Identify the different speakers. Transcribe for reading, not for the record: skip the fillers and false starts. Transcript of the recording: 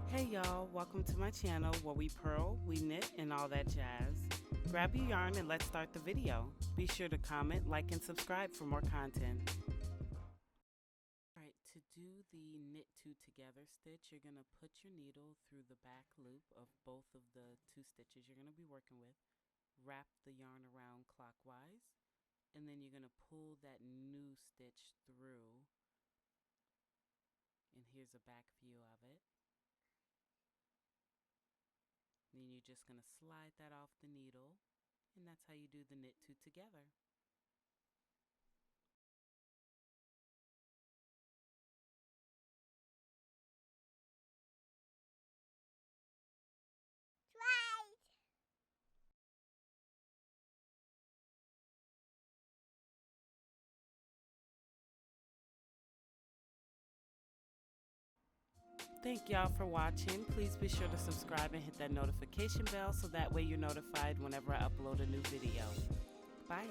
Speaker 1: Hey y'all, welcome to my channel where we purl, we knit, and all that jazz. Grab your yarn and let's start the video. Be sure to comment, like, and subscribe for more content. Alright, to do the knit two together stitch, you're going to put your needle through the back loop of both of the two stitches you're going to be working with. Wrap the yarn around clockwise, and then you're going to pull that new stitch through. And here's a back view of it. Then you're just going to slide that off the needle, and that's how you do the knit two together. Thank y'all for watching. Please be sure to subscribe and hit that notification bell so that way you're notified whenever I upload a new video. Bye.